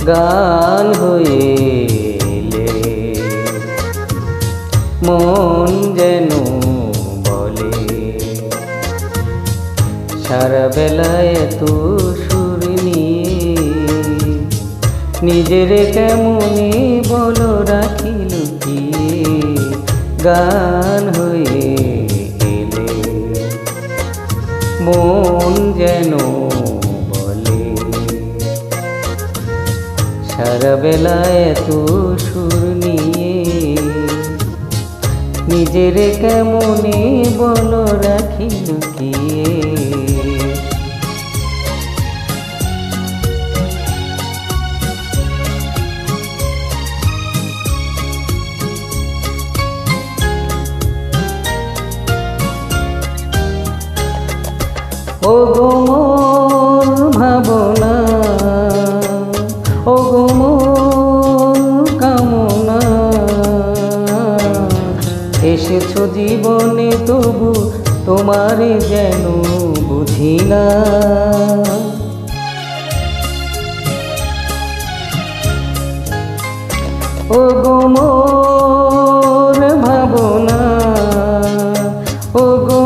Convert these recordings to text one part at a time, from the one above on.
গান হয়ে এলে মন যেন বলে সারা বেলায় এত সুর নিয়ে নিজের কেমনে বলো রাখি লুকিয়ে গান হয়ে এলে মন যেন বলে সারা বেলায় এত সুর নিয়ে নিজের কেমনে বলো রাখি লুকিয়ে ও গো মোর ভাবনা ও গো মোর কামনা এসেছো জীবনে তবু তোমারে যেন বুঝি না ও গো মোর ভাবনা ও গো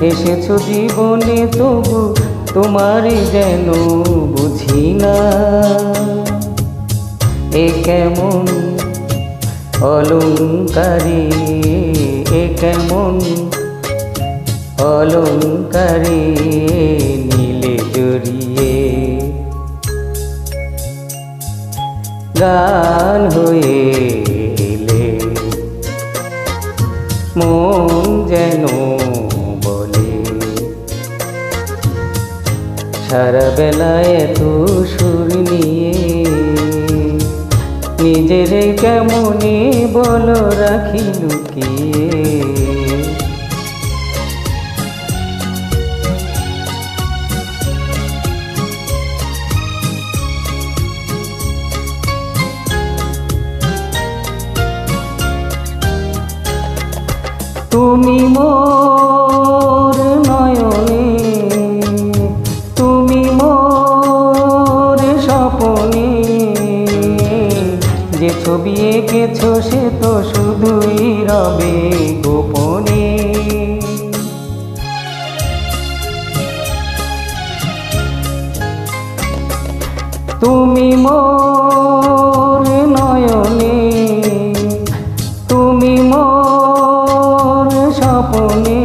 এসেছো জীবনে তবু তোমারই যেন বুঝি না এ কেমন অলংকারে এ কেমন অলংকারে নীলে জড়িয়ে গান হয়ে এলে মন যেন সারা বেলায় এত সুর নিয়ে নিজের কেমনে বলো রাখি লুকিয়ে তুমি মোর নয়নে যে ছবি এঁকেছো সে তো শুধুই রবে গোপনে তুমি মোর নয়নে তুমি মোর স্বপনে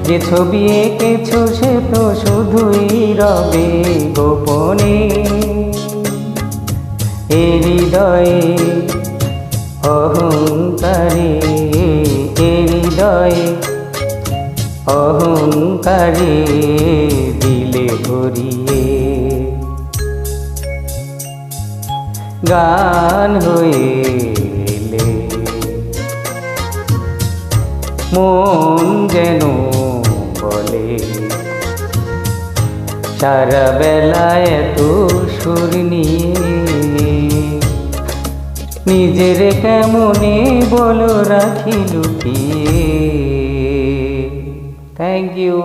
যে ছবি এঁকেছো সে তো শুধুই রবে গোপনে এ হৃদয়ে অহংকারে এ হৃদয়ে অহংকারে দিলে ভরিয়ে গান হয়ে এলে মন যেন বলে সারা বেলায় এত সুর নিয়ে নিজের কেমনে বলো রাখি লুকিয়ে থ্যাংক ইউ।